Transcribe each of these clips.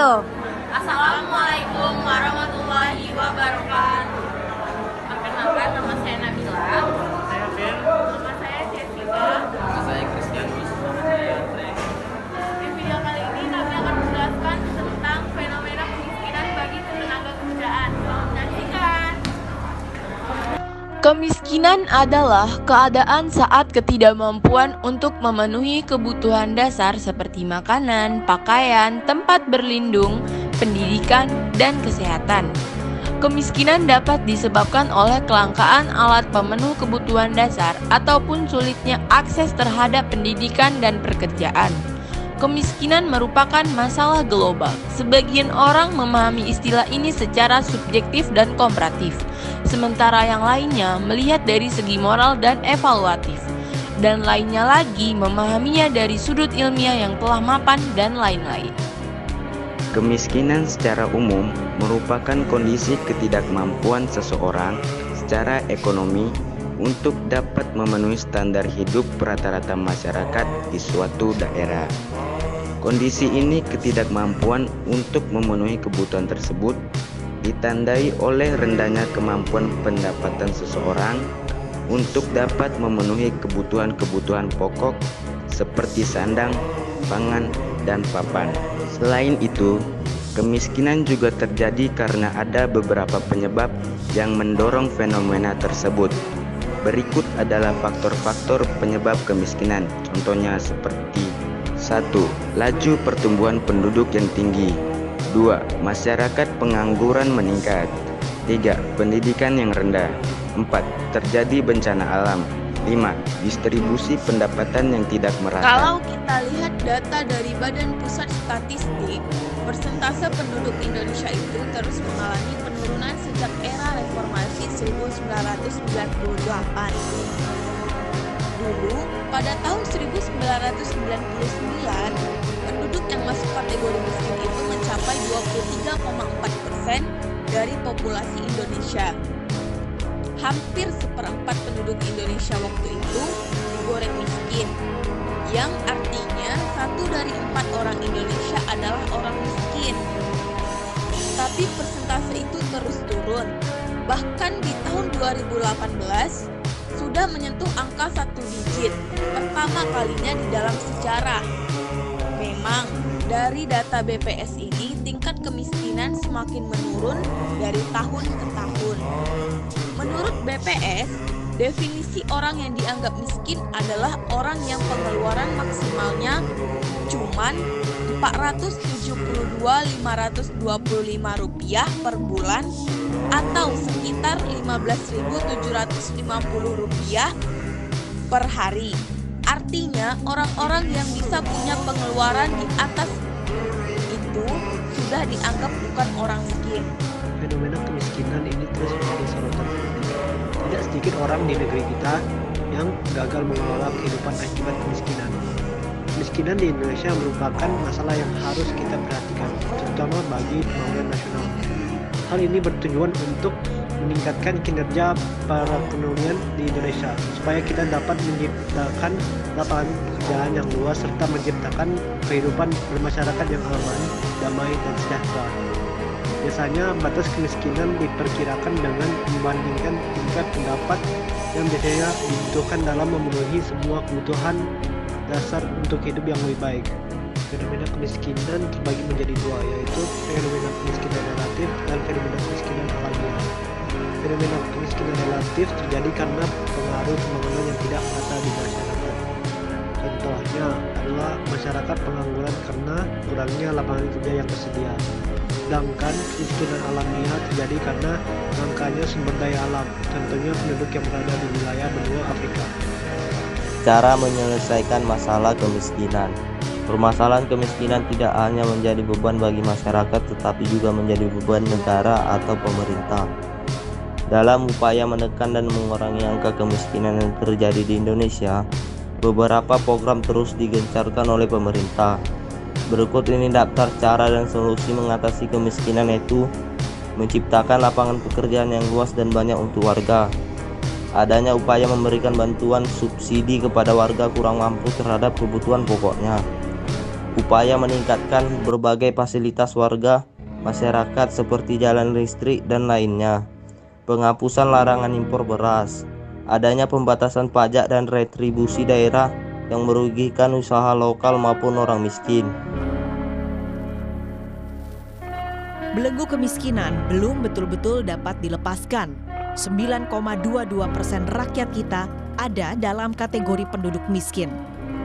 wabarakatuh. Assalamualaikum warahmatullahi wabarakatuh. Perkenalkan, nama saya Nabila. Saya Ben. Nama saya Jessica. Nama saya Kristianus. Nama saya Andre. Di video kali ini kami akan menjelaskan tentang fenomena kemiskinan bagi tenaga kerjaan. Selamat menyaksikan. Kemiskinan adalah keadaan saat ketidakmampuan untuk memenuhi kebutuhan dasar seperti makanan, pakaian, tempat berlindung, pendidikan, dan kesehatan. Kemiskinan dapat disebabkan oleh kelangkaan alat pemenuh kebutuhan dasar ataupun sulitnya akses terhadap pendidikan dan pekerjaan. Kemiskinan merupakan masalah global. Sebagian orang memahami istilah ini secara subjektif dan komparatif, sementara yang lainnya melihat dari segi moral dan evaluatif, dan lainnya lagi memahaminya dari sudut ilmiah yang telah mapan dan lain-lain. Kemiskinan secara umum merupakan kondisi ketidakmampuan seseorang secara ekonomi untuk dapat memenuhi standar hidup rata-rata masyarakat di suatu daerah. Kondisi ini ketidakmampuan untuk memenuhi kebutuhan tersebut ditandai oleh rendahnya kemampuan pendapatan seseorang untuk dapat memenuhi kebutuhan-kebutuhan pokok seperti sandang, pangan, dan papan. Selain itu, kemiskinan juga terjadi karena ada beberapa penyebab yang mendorong fenomena tersebut. Berikut adalah faktor-faktor penyebab kemiskinan. Contohnya seperti 1. Laju pertumbuhan penduduk yang tinggi. 2. Masyarakat pengangguran meningkat. 3. Pendidikan yang rendah. 4. Terjadi bencana alam. 5. Distribusi pendapatan yang tidak merata. Kalau kita lihat data dari Badan Pusat Statistik, persentase penduduk Indonesia itu terus mengalami penurunan sejak era reformasi 1998. Dulu, pada tahun 1999, penduduk yang masuk kategori miskin itu mencapai 23,4% dari populasi Indonesia. Hampir seperempat penduduk Indonesia waktu itu digoreng miskin, yang artinya 1 dari 4 orang Indonesia adalah orang miskin. Tapi persentase itu terus turun. Bahkan di tahun 2018 sudah menyentuh angka 1 digit, pertama kalinya di dalam sejarah. Memang, dari data BPS ini tingkat kemiskinan semakin menurun dari tahun ke tahun. Menurut BPS, definisi orang yang dianggap miskin adalah orang yang pengeluaran maksimalnya cuman Rp472.525 per bulan atau sekitar Rp15.750 per hari. Artinya orang-orang yang bisa punya pengeluaran di atas itu sudah dianggap bukan orang miskin. Fenomena kemiskinan ini terus menjadi sorotan publik. Tidak sedikit orang di negeri kita yang gagal mengelola kehidupan akibat kemiskinan. Kemiskinan di Indonesia merupakan masalah yang harus kita perhatikan, terutama bagi pembangunan nasional. Hal ini bertujuan untuk meningkatkan kinerja perekonomian di Indonesia, supaya kita dapat menciptakan lapangan pekerjaan yang luas serta menciptakan kehidupan bermasyarakat yang aman, damai, dan sejahtera. Biasanya batas kemiskinan diperkirakan dengan membandingkan tingkat pendapat yang biasanya dibutuhkan dalam memenuhi semua kebutuhan dasar untuk hidup yang lebih baik. Fenomena kemiskinan terbagi menjadi dua, yaitu fenomena kemiskinan relatif dan fenomena kemiskinan alamiah. Fenomena kemiskinan relatif terjadi karena pengaruh pembangunan yang tidak merata di masyarakat. Contohnya adalah masyarakat pengangguran karena kurangnya lapangan kerja yang tersedia. Sedangkan kemiskinan alamiah terjadi karena langkanya sumber daya alam, contohnya penduduk yang berada di wilayah benua Afrika. Cara menyelesaikan masalah kemiskinan. Permasalahan kemiskinan tidak hanya menjadi beban bagi masyarakat, tetapi juga menjadi beban negara atau pemerintah. Dalam upaya menekan dan mengurangi angka kemiskinan yang terjadi di Indonesia, beberapa program terus digencarkan oleh pemerintah. Berikut ini daftar cara dan solusi mengatasi kemiskinan, yaitu menciptakan lapangan pekerjaan yang luas dan banyak untuk warga. Adanya upaya memberikan bantuan subsidi kepada warga kurang mampu terhadap kebutuhan pokoknya. upaya meningkatkan berbagai fasilitas warga masyarakat seperti jalan listrik dan lainnya, penghapusan larangan impor beras, adanya pembatasan pajak dan retribusi daerah yang merugikan usaha lokal maupun orang miskin. Belenggu kemiskinan belum betul-betul dapat dilepaskan. 9,22% rakyat kita ada dalam kategori penduduk miskin.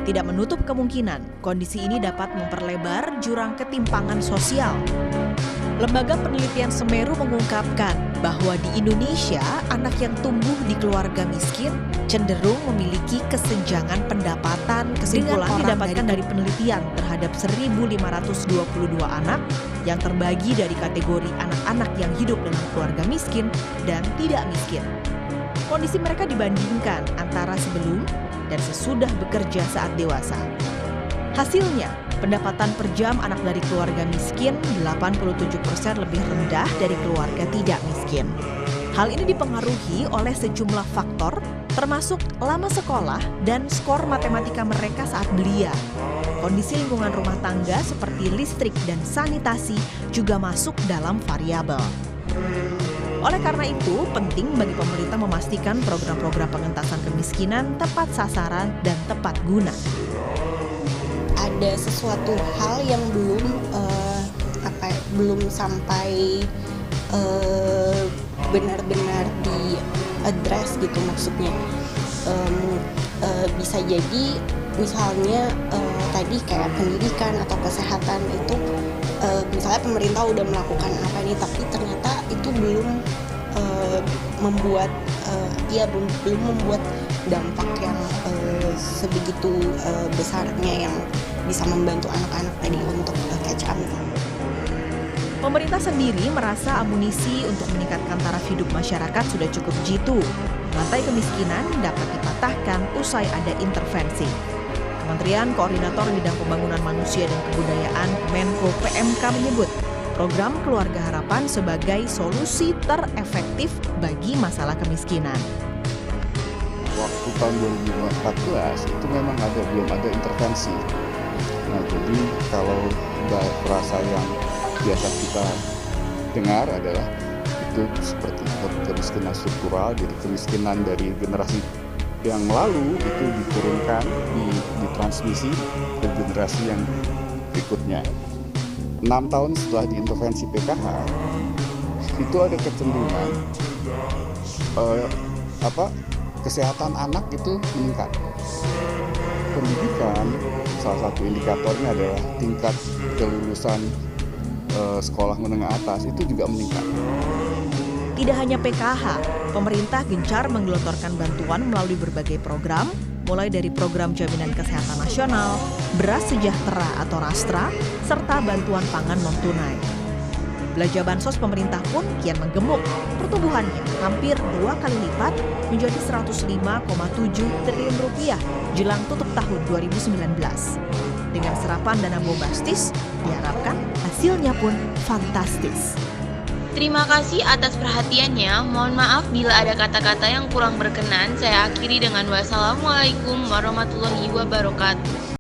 Tidak menutup kemungkinan kondisi ini dapat memperlebar jurang ketimpangan sosial. Lembaga Penelitian Semeru mengungkapkan bahwa di Indonesia, anak yang tumbuh di keluarga miskin cenderung memiliki kesenjangan pendapatan. Kesimpulan didapatkan dari penelitian terhadap 1.522 anak yang terbagi dari kategori anak-anak yang hidup dalam keluarga miskin dan tidak miskin. Kondisi mereka dibandingkan antara sebelum dan sesudah bekerja saat dewasa. Hasilnya, pendapatan per jam anak dari keluarga miskin 87% lebih rendah dari keluarga tidak miskin. Hal ini dipengaruhi oleh sejumlah faktor, termasuk lama sekolah dan skor matematika mereka saat belia. Kondisi lingkungan rumah tangga seperti listrik dan sanitasi juga masuk dalam variabel. Oleh karena itu, penting bagi pemerintah memastikan program-program pengentasan kemiskinan tepat sasaran dan tepat guna. Ada sesuatu hal yang belum sampai benar-benar di-address gitu maksudnya. Bisa jadi misalnya tadi kayak pendidikan atau kesehatan itu misalnya pemerintah udah melakukan apa nih, tapi ternyata itu belum membuat dampak yang sebegitu besarnya yang bisa membantu anak-anak tadi untuk catch up. Pemerintah sendiri merasa amunisi untuk meningkatkan taraf hidup masyarakat sudah cukup jitu. Rantai kemiskinan dapat dipatahkan usai ada intervensi. Kementerian Koordinator Bidang Pembangunan Manusia dan Kebudayaan Menko PMK menyebut program Keluarga Harapan sebagai solusi terefektif bagi masalah kemiskinan. Waktu tahun 2014 itu memang belum ada intervensi. Nah, jadi kalau frasa yang biasa kita dengar adalah itu seperti kemiskinan struktural, jadi kemiskinan dari generasi yang lalu itu diturunkan, ditransmisi ke generasi yang berikutnya. 6 tahun setelah diintervensi PKH, itu ada kecenderungan kesehatan anak itu meningkat. Pendidikan, salah satu indikatornya adalah tingkat kelulusan sekolah menengah atas itu juga meningkat. Tidak hanya PKH, pemerintah gencar menggelontorkan bantuan melalui berbagai program, mulai dari program Jaminan Kesehatan Nasional, Beras Sejahtera atau Rastra, serta bantuan pangan non-tunai. Belanja bansos pemerintah pun kian menggemuk. Pertumbuhannya hampir 2 kali lipat menjadi 105,7 triliun rupiah jelang tutup tahun 2019. Dengan serapan dana bombastis, diharapkan hasilnya pun fantastis. Terima kasih atas perhatiannya. Mohon maaf bila ada kata-kata yang kurang berkenan. Saya akhiri dengan wassalamualaikum warahmatullahi wabarakatuh.